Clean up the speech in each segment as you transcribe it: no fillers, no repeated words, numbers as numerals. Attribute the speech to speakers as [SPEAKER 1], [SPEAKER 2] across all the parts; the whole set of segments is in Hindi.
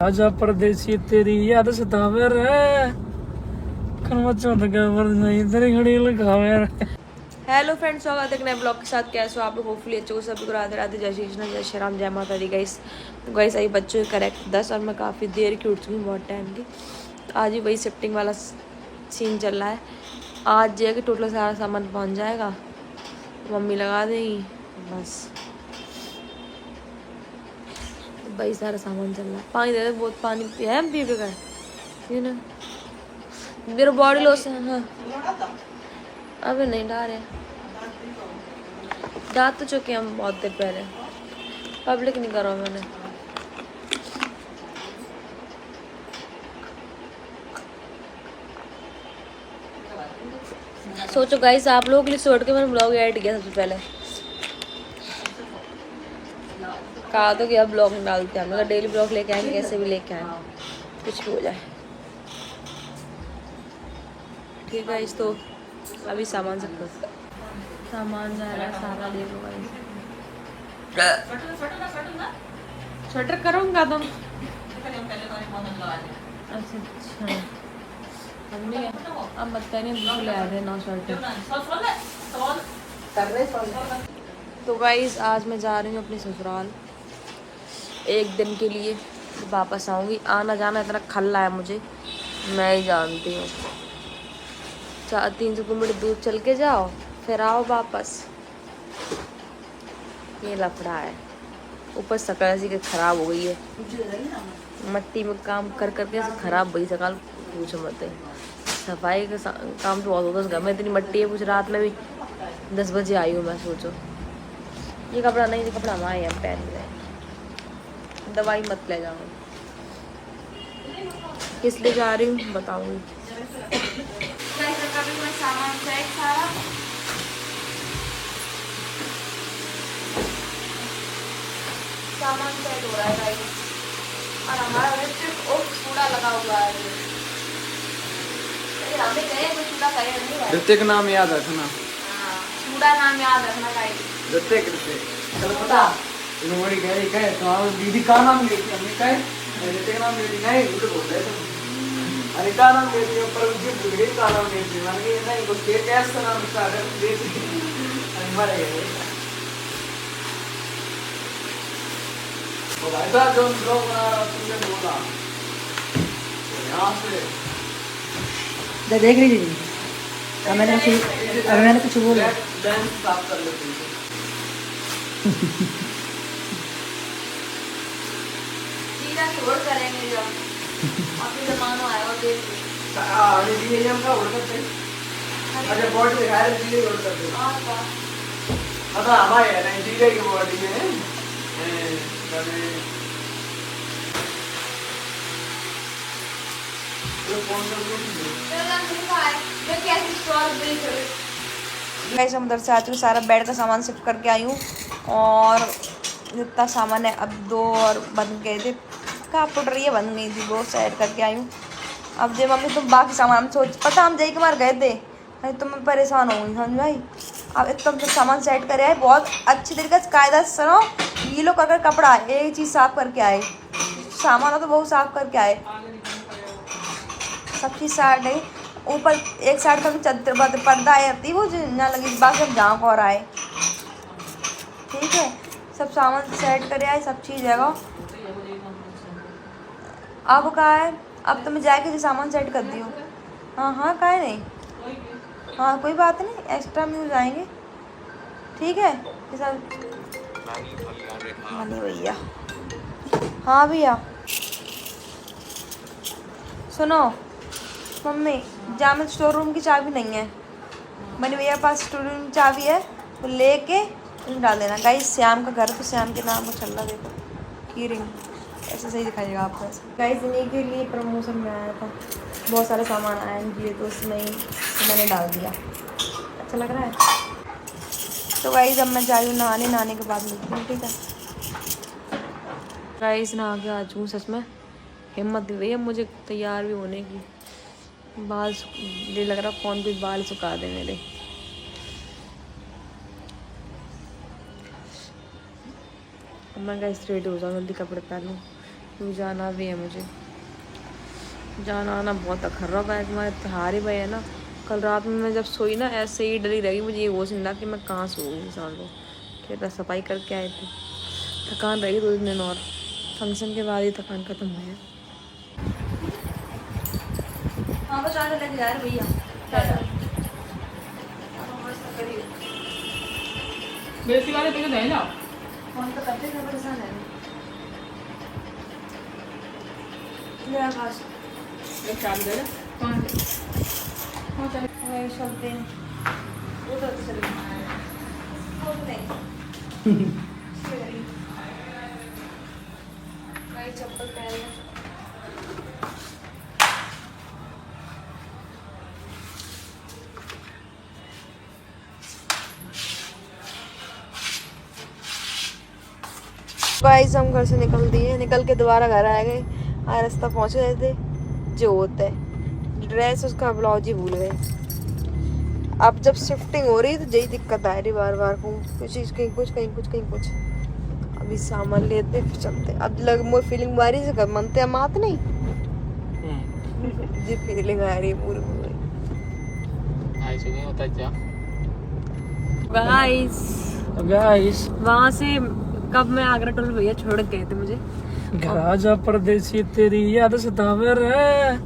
[SPEAKER 1] आजा परदेसी तेरी याद सतावे रे नहीं तेरी घड़ी लगावे रे। हेलो फ्रेंड्स, स्वागत है एक नए ब्लॉग के साथ। कैसे हो आप लोग? होपफुली अच्छे हो सभी को। राधे राधे, जय श्री कृष्ण, जय श्री राम, जय माता दी। गाइस तो गाइस अभी बच्चों करेक्ट 10 और मैं काफ़ी देर की उठ चुकी हूँ, बहुत टाइम की। आज ही वही शिफ्टिंग वाला सीन चल रहा है। आज जो है कि टोटल सारा सामान पहुँच जाएगा, मम्मी लगा देगी बस। भाई सारा सामान चल रहा है। पानी दे दे, बहुत पानी है पी का है ना। मेरा बॉडी लोशन। हाँ अभी नहीं डाले, डाल तो चुके हम बहुत देर पहले। पब्लिक नहीं करा मैंने। सोचो गाइस, आप लोगों के लिए छोड़ के मैंने ब्लॉग ऐड किया सबसे पहले। कहा तो कि अब ब्लॉग नहीं डालते हम लोग, डेली ब्लॉग लेके आएंगे, कैसे भी लेके आएंगे, कुछ भी हो जाए। ठीक है इस तो अभी सामान सब सामान जा रहा है सारा, देखो गाइस। स्वेटर करूँगा तुम? अच्छा अच्छा, मम्मी अब मत करिए, दूसरे ले आ रहे ना स्वेटर। तो गाइस आज मैं जा रही हूँ अपने ससुराल एक दिन के लिए, वापस आऊँगी। आना जाना इतना खल्ला है मुझे, मैं ही जानती हूँ। 300 किलोमीटर दूर चल के जाओ फिर आओ वापस, ये लफड़ा है। ऊपर शक्ल ऐसी कि खराब हो गई है, मट्टी में काम कर करके ऐसे खराब हुई शक्ल, पूछो मत। सफाई का काम तो बहुत होता है घर में, इतनी मट्टी है। कुछ रात में भी 10 बजे आई हूँ मैं। सोचो ये कपड़ा नहीं, ये कपड़ा हमारे यहाँ पहन रहे। दवाई मत ले जाओ। किस लिए जा रही हूँ बताऊँगी। सामान सेट सारा सामान सेट हो रहा है गाइस, और हमारा सिर्फ और कूड़ा लगा हुआ है। हमें कहे कोई कूड़ा करे नहीं।
[SPEAKER 2] ऋतिक नाम याद रखना।
[SPEAKER 1] हाँ कूड़ा नाम याद रखना गाइस।
[SPEAKER 2] ऋतिक चलो पता इन्होंने कहे तो आप दीदी का नाम लेती हमने कहे ऋतिक नाम लेती नहीं, उल्टे बोल रहे तुम। अरे का नाम लेती है पर मुझे भूल गई का नाम लेती है। मैंने कहा नहीं कुछ कैसा नाम स्टार्ट है लेती मर गए। तो भाई साहब जो ब्लॉग बना रहा तुमने बोला यहाँ से
[SPEAKER 3] देख लीजिए। अब मैंने कुछ बोला
[SPEAKER 2] लेंस साफ कर लेते हैं।
[SPEAKER 1] सीधा छोड़ करेंगे जब अभी जमाना आएगा देख।
[SPEAKER 2] हाँ ये हम का उड़ करते हैं। अच्छा बॉडी दिखा रहे जी उड़ करते हैं। हाँ हमारे है नहीं जी की बॉडी में
[SPEAKER 1] गाइस हम उधर से आ चुके, सारा बेड का सामान शिफ्ट करके आई हूँ। और जितना सामान है अब 2 और बन गए थे, कहाँ फुट रही है, बन गई थी, वो साइड करके आई हूँ। अब जे मम्मी तुम बाकी सामान सोच पता हम जय कुमार गए थे, अरे तुम मैं परेशान हो गई समझ भाई। अब एकदम तो सामान सेट करे आए बहुत अच्छी तरीके से, कायदा से सुनो। गीलो कर कपड़ा एक चीज़ साफ करके आए, सामान हो तो बहुत साफ करके आए, सब चीज़ साइड है। ऊपर एक साइड का भी चद्दर पर्दा आई थी वो ना लगी, बाकी अब जहाँ को और आए। ठीक है सब सामान सेट करे आए, सब चीज़ है। अब कहाँ है? अब तो मैं जाके जो सामान सेट कर दी हूँ। हाँ हाँ कहा नहीं, हाँ कोई बात नहीं, एक्स्ट्रा में हो जाएंगे। ठीक है ये सब मनी भैया। हाँ भैया सुनो, मम्मी जामे स्टोर रूम की चाबी नहीं है, मनी भैया के पास स्टोर रूम की चाबी है, वो लेके डाल देना। गाइस श्याम का घर तो श्याम के नाम को चल रहा, देखो की रिंग ऐसे सही दिखाइएगा आपको। गाइस इन्हीं के लिए प्रमोशन में आया था, बहुत सारे सामान आए लिए तो उसमें ही मैंने डाल दिया। अच्छा लग रहा है। तो गाइस अब मैं जा रही हूँ नहाने, नहाने के बाद मिलती हूँ। ठीक है गाइस नहा के आ चुकी, सच में हिम्मत नहीं रही है मुझे तैयार भी होने की। बाल ये लग रहा कौन कोई बाल सुखा दे मेरे। मैं गाइस रेडी हो जाऊँ, जल्दी कपड़े पहनूँ। क्यों जाना भी है मुझे, जाना आना बहुत अखर रहा है। तुम्हारे त्योहार ही भाई है ना। कल रात में मैं जब सोई ना ऐसे ही डरी रही, मुझे ये वो चिंता कि मैं कहाँ सो गई इंसान को। खेत सफाई करके आए थे, थकान रही 2 दिन और फंक्शन के बाद ही थकान खत्म हुई है। हाँ बस आगे लेके जा रहे भैया।
[SPEAKER 3] बेसी वाले पैसे नहीं ना।
[SPEAKER 1] फोन तो करते थे परेशान है मेरा खास।
[SPEAKER 3] एक चाबी दे दे। कौन चले?
[SPEAKER 1] वही चलते हैं, वो तो चले भाई चप्पल पहन ले। गाइस हम घर से निकल दिए, निकल के दोबारा घर आ गए। रास्ता पहुंच गए थे जो होता है, ड्रेस उसका ब्लाउज ही भूल गए। अब जब शिफ्टिंग हो रही है तो यही दिक्कत आ रही बार बार को, कुछ चीज़ कहीं कुछ कहीं कुछ कहीं कुछ। अभी सामान लेते फिर चलते। अब लग मोर फीलिंग बारी से मनते हम आते नहीं जी, फीलिंग आ रही है पूरी पूरी।
[SPEAKER 3] गाइस
[SPEAKER 1] वहाँ से कब मैं आगरा टोल भैया छोड़ गए थे मुझे।
[SPEAKER 3] राजा परदेसी तेरी याद सतावे रे,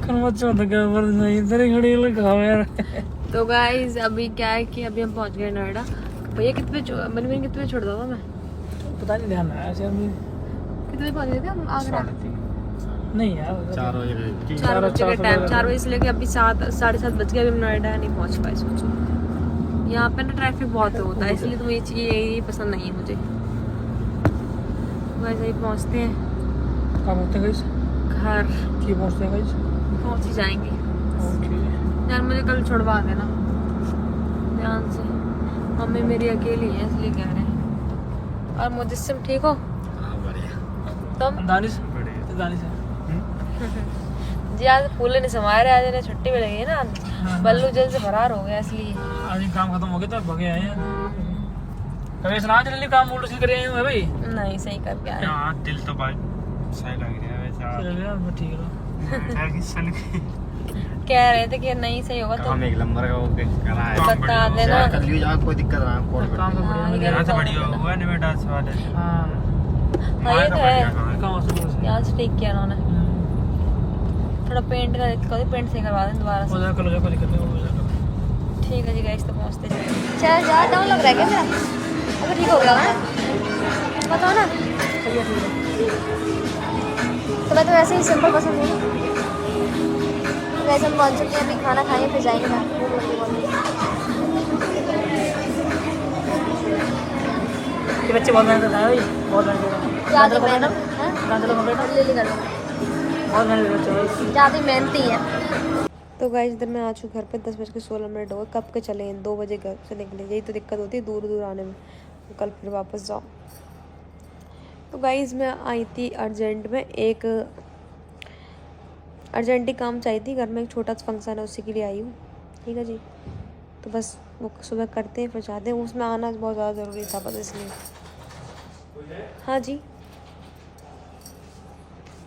[SPEAKER 3] नहीं तेरी घड़ी लगावे रे।
[SPEAKER 1] तो गाइस अभी क्या है कि अभी हम पहुंच गए नोएडा। भैया कितने बजे कितने बजे छोड़ दूँगा मैं,
[SPEAKER 3] पता नहीं ध्यान आया शायद मुझे।
[SPEAKER 1] कितने बजे पहुंच गए थे हम आगरा?
[SPEAKER 3] नहीं यार
[SPEAKER 2] 4 बजे
[SPEAKER 1] 4 बजे का टाइम, 4 बजे से लेके अभी 7 साढ़े 7 बज गए। अभी हम नोएडा नहीं पहुंच पाए। सोचो यहाँ पे ना ट्रैफिक बहुत होता है, इसलिए तो ये चीज़ यही पसंद नहीं है मुझे। वैसे ही पहुँचते हैं
[SPEAKER 3] कहाँ पहुँचते हैं गाइस?
[SPEAKER 1] घर
[SPEAKER 3] की पहुँचते हैं गाइस?
[SPEAKER 1] पहुँच ही जाएंगे
[SPEAKER 3] ओके।
[SPEAKER 1] यार। मुझे कल छुड़वा देना ध्यान से, मम्मी मेरी अकेली है इसलिए कह रहे हैं। और मुझसे ठीक हो
[SPEAKER 2] हां बढ़िया।
[SPEAKER 1] तुम?
[SPEAKER 3] दानिश
[SPEAKER 1] जी आज फूल नहीं समाये रहे, आज इन्हें छुट्टी मिल गई है ना। बल्लू जल्द से फरार हो गया इसलिए।
[SPEAKER 3] आज ही काम खत्म हो गया तो भगे आए हैं। कभी सुना जल्दी काम उल्टा सीधा करे हैं भाई?
[SPEAKER 1] नहीं सही करके आए।
[SPEAKER 2] हां दिल तो भाई सही लग रहा है वैसा।
[SPEAKER 3] चल गया मैं ठीक है।
[SPEAKER 1] कह रहे थे कि नहीं सही होगा तो
[SPEAKER 2] हम एक नंबर का ओके करा है।
[SPEAKER 1] बता देना।
[SPEAKER 2] कर लियो जा, कोई दिक्कत ना कॉल कर।
[SPEAKER 3] काम तो
[SPEAKER 1] हाँ,
[SPEAKER 3] बढ़िया
[SPEAKER 1] ये
[SPEAKER 3] है।
[SPEAKER 1] तो बढ़िया
[SPEAKER 2] हुआ निवेटा से वाले।
[SPEAKER 3] हां
[SPEAKER 1] हाँ ये तो है,
[SPEAKER 3] काम से
[SPEAKER 1] यहाँ से ठीक किया उन्होंने। थोड़ा पेंट का दिक्कत, पेंट से करवा दें दोबारा से।
[SPEAKER 3] हो जाएगा, कोई दिक्कत नहीं हो जाएगा।
[SPEAKER 1] ठीक है जी गाइस, तो पहुँचते हैं। चल ज़्यादा डाउन लग रहा है क्या मेरा? अगर ठीक हो गया ना बताओ ना। तो मैं तो वैसे ही सिंपल पसंद हूँ ना। तो वैसे हम पहुँच चुके हैं, अभी खाना खाएंगे फिर जाएंगे ना।
[SPEAKER 3] ये बच्चे बहुत मेहनत करते हैं भाई, बहुत मेहनत करते हैं।
[SPEAKER 1] ज़्यादा मेहनत ले ले कर
[SPEAKER 3] बहुत मेहनत करते हैं।
[SPEAKER 1] ज़्यादा मेहनती है। तो गाइस इधर मैं आ चुकी घर पे, 10:16 हो गए। कब के चले हैं? 2 बजे घर से निकले। यही तो दिक्कत होती है दूर दूर आने में, तो कल फिर वापस जाओ। तो गाइस मैं आई थी अर्जेंट में, एक अर्जेंट ही काम चाहिए थी घर में, एक छोटा सा फंक्शन है उसी के लिए आई हूँ। ठीक है जी, तो बस वो सुबह करते हैं फिर जाते हैं। उसमें आना बहुत ज़्यादा ज़रूरी था बस इसलिए। हाँ जी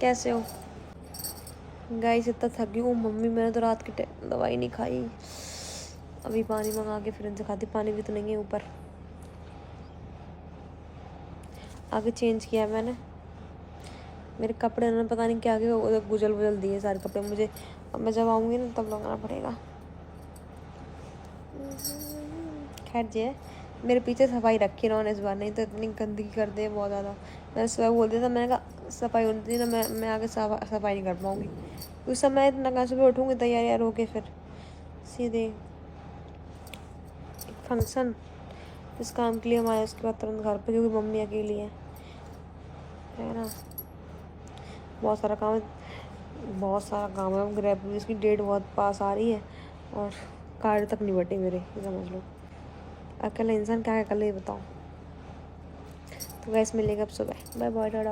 [SPEAKER 1] कैसे हो? गाइस इतना थक गई हूँ मम्मी, मैंने तो रात की दवाई नहीं खाई। अभी पानी मंगा के फिर इनसे खाती, पानी भी तो नहीं है ऊपर। आगे चेंज किया है मैंने, मेरे कपड़े उन्होंने पता नहीं क्या क्या गुजल गुजल दिए सारे कपड़े मुझे। अब मैं जब आऊँगी ना तब लगाना पड़ेगा। खैर जी मेरे पीछे सफाई रखी इन्होंने इस बार, नहीं तो इतनी गंदगी कर दी बहुत ज़्यादा। मैंने सुबह बोल दिया था, मैंने कहा सफाई होती थी ना, मैं आगे सफाई नहीं कर पाऊँगी। उस समय इतना कहाँ सुबह उठूँगी तैयार होके फिर सीधे एक फंक्शन इस काम के लिए हम आए, उसके बाद तुरंत घर पे, क्योंकि मम्मी अकेली है ना। बहुत सारा काम है। ग्रेजुएशन इसकी डेट बहुत पास आ रही है और कार्ड तक नहीं बटे मेरे, समझ लो। अकेला इंसान क्या कर ले ये बताओ। तो गैस मिलेगा अब सुबह। Bye bye tata.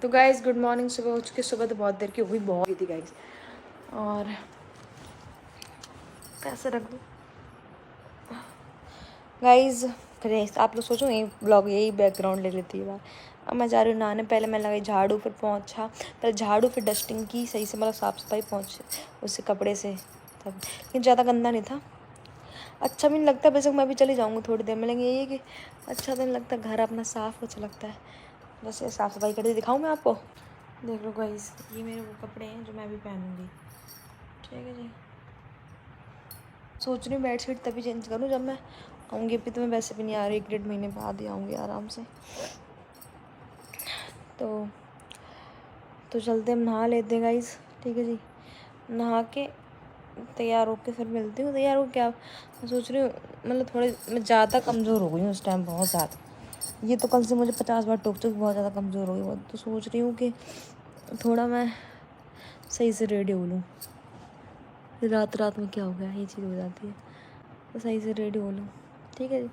[SPEAKER 1] तो गाइस गुड मॉर्निंग। सुबह हो चुकी, सुबह तो बहुत देर की हुई, बहुत थी गाइस। और कैसे रख दूँ गाइस? फिर आप लोग सोचो यही ब्लॉग, यही बैकग्राउंड ले लेती है बात। अब मैं जा रही हूँ नहाने। पहले मैं लगाई झाड़ू, फिर पोंछा, पहले झाड़ू फिर डस्टिंग की सही से, मतलब साफ़ सफाई पहुँच उससे कपड़े से तब, लेकिन ज़्यादा गंदा नहीं था। अच्छा भी नहीं लगता, वैसे मैं भी चली जाऊँगी थोड़ी देर में, लेकिन यही है कि अच्छा तो नहीं लगता, घर अपना साफ़ अच्छा लगता है। वैसे साफ़ सफाई करके दिखाऊँ मैं आपको, देख लो गाइस, ये मेरे वो कपड़े हैं जो मैं भी पहनूँगी, ठीक है जी। सोच रही हूँ बेडशीट तभी चेंज करूँ जब मैं आऊँगी, अभी तो मैं वैसे भी नहीं आ रही, 1-1.5 महीने बाद ही आऊँगी आराम से। तो चलते हम नहा लेते हैं गाइस, ठीक है जी। नहा के तैयार होके फिर मिलती हूँ। तैयार हो क्या, मैं सोच रही हूँ मतलब थोड़े मैं ज़्यादा कमज़ोर हो गई हूँ उस टाइम, बहुत ज़्यादा। ये तो कल से मुझे 50 बार टोक चुकी, बहुत ज़्यादा कमज़ोर हो गई बहुत। तो सोच रही हूँ कि थोड़ा मैं सही से रेडी हो लूँ। रात रात में क्या हो गया, ये चीज़ हो जाती है, तो सही से रेडी हो लूँ, ठीक है जी।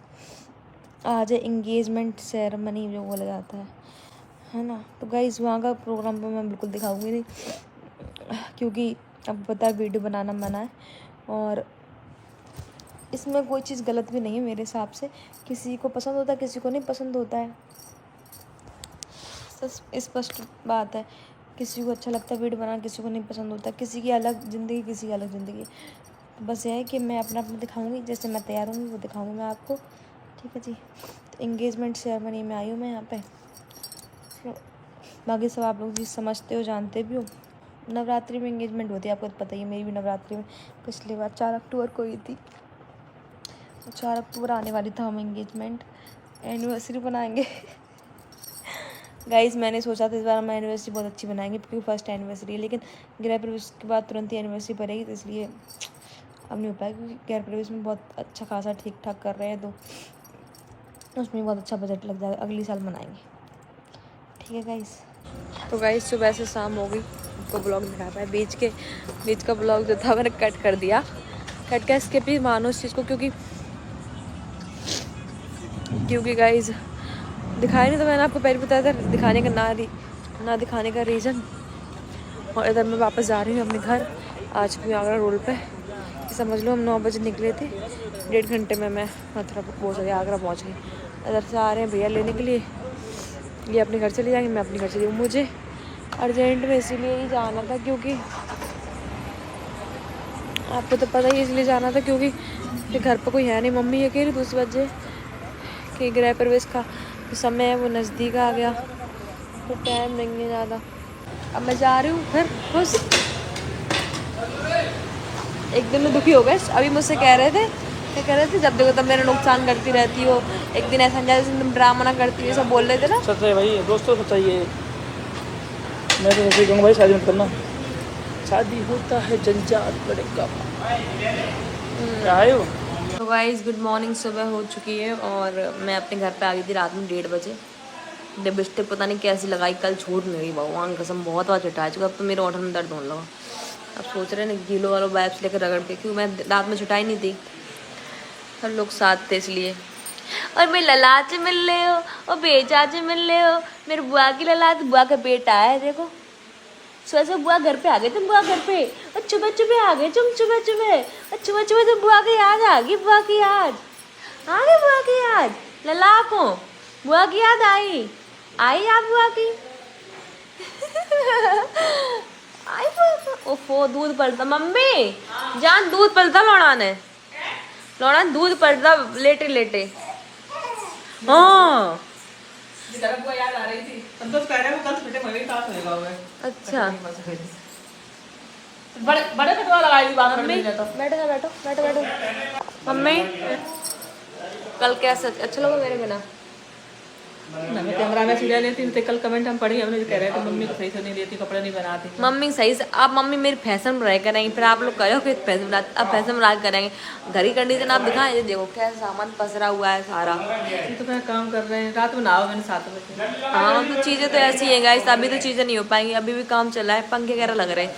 [SPEAKER 1] आज है इंगेजमेंट सेरेमनी जो बोला जाता है ना। तो गाइस वहाँ का प्रोग्राम पर मैं बिल्कुल दिखाऊंगी नहीं, क्योंकि अब पता है वीडियो बनाना मना है, और इसमें कोई चीज़ गलत भी नहीं है मेरे हिसाब से। किसी को पसंद होता है, किसी को नहीं पसंद होता है, स्पष्ट बात है। किसी को अच्छा लगता है वीडियो बनाना, किसी को नहीं पसंद होता। किसी की अलग ज़िंदगी, किसी की अलग ज़िंदगी। तो बस यह है कि मैं अपना अपना दिखाऊंगी, जैसे मैं तैयार हूँगी वो दिखाऊंगी मैं आपको, ठीक है जी। तो इंगेजमेंट सेरेमनी में आई हूँ मैं यहाँ पे। तो बाकी सब आप लोग जी समझते हो, जानते भी हो। नवरात्रि में इंगेजमेंट होती है, आपको तो पता ही है। मेरी भी नवरात्रि में पिछली बार 4 अक्टूबर को हुई थी, 4 अक्टूबर आने वाली था, हम इंगेजमेंट एनिवर्सरी बनाएंगे। गाइस मैंने सोचा था इस बार हम एनिवर्सरी बहुत अच्छी बनाएंगे, क्योंकि फर्स्ट एनिवर्सरी है, लेकिन गृह प्रवेश के बाद तुरंत ही एनिवर्सरी पड़ेगी, तो इसलिए अब नहीं हो पाएगा, क्योंकि गृह प्रवेश में बहुत अच्छा खासा ठीक ठाक कर रहे हैं, तो उसमें बहुत अच्छा बजट लग जाएगा। अगली साल बनाएंगे, ठीक है गाइस। तो गाइस सुबह से शाम हो गई, आपको ब्लॉग दिखा पाया। बीच का ब्लॉग जो था मैंने कट कर दिया, कट कर स्किप ही मानो उस चीज़ को, क्योंकि गाइस दिखाया नहीं, तो मैंने आपको पहले बताया था दिखाने का ना दिखाने का रीज़न। और इधर मैं वापस जा रही हूँ अपने घर, आज भी आगरा रोड पे। समझ लो हम 9 बजे निकले थे, 1.5 घंटे में मैं मथुरा पहुँच गई, आगरा पहुँच गई। इधर से आ रहे हैं भैया लेने के लिए, ये अपने घर चले जाएंगे, मैं अपने घर चली जाऊँ। मुझे अर्जेंट में इसीलिए ही जाना था, क्योंकि आपको तो पता ही, इसलिए जाना था क्योंकि घर पर कोई है नहीं। मम्मी ये कह रही 2 बजे कि गृह प्रवेश का समय है वो नज़दीक आ गया, तो टाइम नहीं है ज़्यादा। अब मैं जा रही हूँ घर खुश। एक दिन में दुखी हो गए, अभी मुझसे कह रहे थे जब देखो तब मेरा नुकसान करती रहती हो, एक दिन ऐसा जैसे तुम ड्रामा ना करती हो, सब बोल रहे थे ना।
[SPEAKER 3] सच है भाई, दोस्तों सच्चाई है। मैं तो ऐसे ही कहूँगा भाई, शादी मत करना, शादी होता है जंजाल बड़े का। क्या है वो?
[SPEAKER 1] तो गाइस गुड मॉर्निंग, सुबह हो चुकी है और मैं अपने घर पे आ गई थी रात में 1:30 बजे। लिपस्टिक पता नहीं कैसी लगाई, कल छूट नहीं रही, भगवान कसम बहुत बार छुटा चुका। अब तो मेरे ऑर्डर में दर्द होने लगा। अब सोच रहे हैं ना गीलो वालों वाइप्स लेकर रगड़ के, क्योंकि मैं रात में छुटाई नहीं थी, सब लोग साथ थे इसलिए। और मेरे ललाट से मिल रहे हो, और बेचा से मिल रहे हो, मेरे बुआ की ललाट, बुआ का बेटा है देखो। सुबह से बुआ घर पे आ गए, तुम बुआ घर पे, और चुबह चुबह आ गए तुम, चुबह चुबह तो बुआ की याद आ गई, बुआ की याद आ गई, बुआ की याद। लला को बुआ की याद आई याद बुआ की। आई बुआ, ओफो दूध पड़ता मम्मी जान, दूध पड़ता लौड़ा दूध पड़ता लेटे लेटे। हाँ
[SPEAKER 2] याद आ रही थी, संतोष कह रहे हो कल बेटे मम्मी का साथ होएगा वो।
[SPEAKER 1] अच्छा
[SPEAKER 2] बड़े कटवा लगाई थी बात
[SPEAKER 1] मम्मी,
[SPEAKER 2] करने तो।
[SPEAKER 1] बैठो मम्मी, कल कैसा अच्छा लगा मेरे बिना?
[SPEAKER 2] मैं कैमरा में सीधा लेती थी, कल कमेंट हम पढ़ी, हमने कह रहे थे मम्मी को सही से नहीं देती, कपड़े नहीं बनाती।
[SPEAKER 1] मम्मी सही से, आप मम्मी मेरी फैशन बनाई करेंगी, फिर आप लोग कहो कि फैशन बना, अब फैशन बना करेंगे। घर की कंडीशन आप दिखाएं, ये देखो कैसा सामान पसरा हुआ है सारा।
[SPEAKER 2] तो क्या काम कर रहे हैं, रात में नहाओ मैंने 7 बजे।
[SPEAKER 1] हाँ तो चीज़ें तो ऐसी हैं गाइस, अभी तो चीज़ें नहीं हो पाएंगी, अभी भी काम चल रहा है, पंखे वगैरह लग रहे हैं,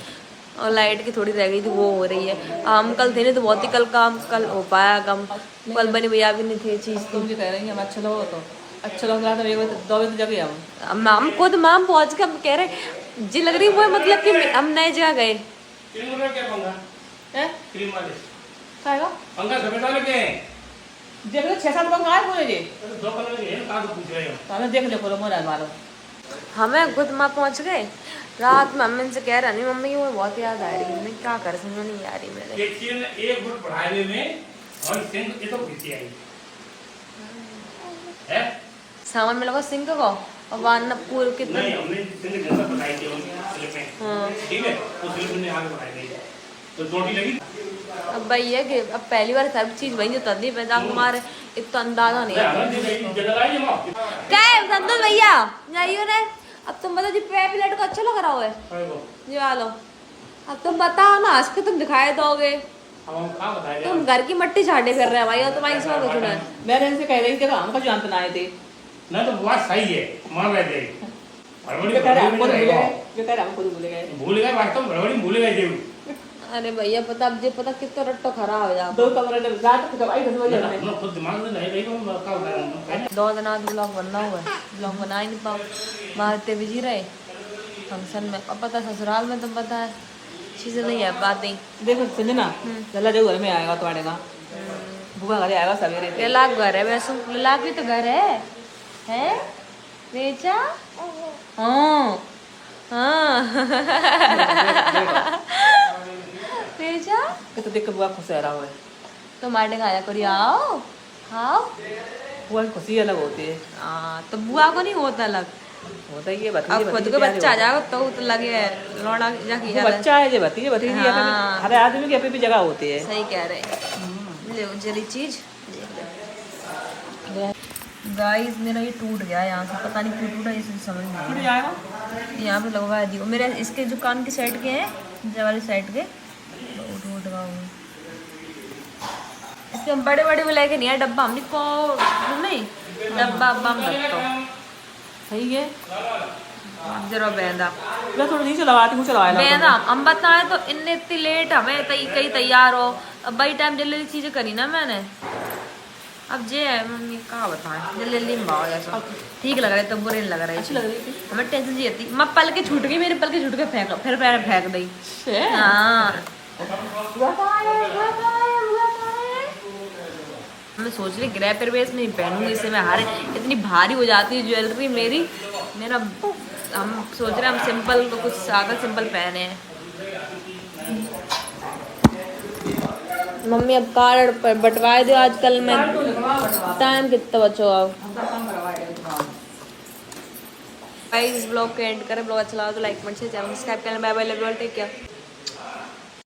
[SPEAKER 1] और लाइट की थोड़ी रह गई थी वो हो रही है। हम कल थे नहीं तो बहुत ही कल हो पाया कम, कल बनी भैया भी नहीं थे चीज़।
[SPEAKER 2] तुम भी कह रही हैं हम अच्छा लगा तो अच्छा लग रहा था, 2 बजे जगह हम
[SPEAKER 1] मैम खुद मैम पहुँच के कह रहे जी लग रही वो मतलब कि हम नए जगह गए।
[SPEAKER 2] खाएगा देख लो 6-7 लोग आए हुए जी, तो देख ले बोलो मोरा मारो
[SPEAKER 1] हमें खुद वहाँ पहुँच गए रात में। मम्मी से कह रहा नहीं मम्मी वो बहुत याद आ रही है। मैं क्या कर समझ नहीं आ रही मेरे।
[SPEAKER 3] एक चीज एक फुट बढ़ाने में और सिंह ये तो खींची आई है।
[SPEAKER 1] सामान में लगा सिंक को और वाना पूरे कितने।
[SPEAKER 3] नहीं हमने सिंह जैसा बनाई थी स्लिप में।
[SPEAKER 1] हाँ।
[SPEAKER 3] ठीक है तो स्लिप में आगे बढ़ाई गई तो चोटी लगी।
[SPEAKER 1] अब भाई ये कि अब पहली बार सब चीज वही जो तंदी पे जाकर हमारे इतना अंदाजा नहीं है। क्या है संतोष भैया जाइयो रे। अब तुम बताओ जी प्लेट को अच्छा लग रहा है जी वालो। अब तुम बताओ ना आज के तुम दिखाए दोगे। तुम घर की मट्टी छाटे कर रहे हैं भाई और तुम्हारी इसमें कुछ नहीं।
[SPEAKER 2] मैंने इनसे कह रही थी हमको जानत ना आए थे
[SPEAKER 3] ना तो बात सही है मान रहे थे
[SPEAKER 2] जो कह रहे हमको तो भूल गए जो कह रहे हमको तो
[SPEAKER 3] भूल गए वास्तव में भड़बड़ी भूल गए थे।
[SPEAKER 1] अरे भैया पता अब जे पता कितना रट्टो खराब हो जाता।
[SPEAKER 2] 2 कमरे में रात को आई 10 बजे
[SPEAKER 3] ना खुद दिमाग में नहीं रही तो
[SPEAKER 1] 2 दिन आज ब्लॉग बनना हुआ है। ब्लॉग बना ही नहीं पाओ मारते बिजी रहे फंक्शन में। अब पता ससुराल में तुम पता है चीज़ें नहीं है बातें।
[SPEAKER 2] देखो संजना लल्ला जो घर में आएगा तुम्हारे का बुआ घर आएगा सवेरे पे
[SPEAKER 1] ललाक घर है वैसे ललाक भी तो घर है बेचा। हाँ हाँ बेचा
[SPEAKER 2] तो देख के बुआ खुश रहा है
[SPEAKER 1] तो माटे खाया करी आओ हाँ।
[SPEAKER 2] बुआ की खुशी अलग होती है।
[SPEAKER 1] हाँ तो बुआ को नहीं होता अलग।
[SPEAKER 2] होता ही है
[SPEAKER 1] अब खुद को बच्चा आ जाओ तो लगे लौड़ा जाके
[SPEAKER 2] बच्चा है जो भतीजे
[SPEAKER 1] हाँ।
[SPEAKER 2] हर आदमी की अपनी जगह होती है।
[SPEAKER 1] सही कह रहे ले जरी चीज गाइस मेरा ये टूट गया यहाँ से पता नहीं क्यों टूटा इसे समझ नहीं आ रहा। यहाँ पे लगवा दियो मेरे इसके जो कान की साइड के हैं ये वाली साइड के टूट गया। इसके हम बड़े बड़े लेके नहीं है डब्बा हमने को नहीं डब्बा अब्बा हम रखता
[SPEAKER 2] सही है
[SPEAKER 1] जरा बेंदा
[SPEAKER 2] मैं थोड़ा नीचे लगाती हूँ चलवाया
[SPEAKER 1] बेंदा हम बताएं तो इतने इतनी लेट हमें कहीं तैयार हो। अब भाई टाइम जल्दी चीजें करी ना मैंने। अब जे है मम्मी कहा बताएं जल्दी में भाव जैसा ठीक लग रहा है तो बुरे नहीं लग रहा है।
[SPEAKER 2] अच्छी लग रही थी
[SPEAKER 1] हमें टेंशन जी आती मैं पल के छूट गई मेरे पल के छूट के फेंक फिर पैर फेंक दी। हाँ मैं सोच रही गृह प्रवेश में पहनूंगी इसे मैं हारे इतनी भारी हो जाती है ज्वेलरी मेरी मेरा। हम सोच रहे हैं हम सिंपल को कुछ सादा सिंपल पहने हैं। मम्मी अब कार्ड पर बंटवाए दो आजकल में टाइम कितना बचो अब। गाइस ब्लॉग के एंड करें। ब्लॉग अच्छा लगा तो like comment share channel subscribe करना। Bye bye love you all take care.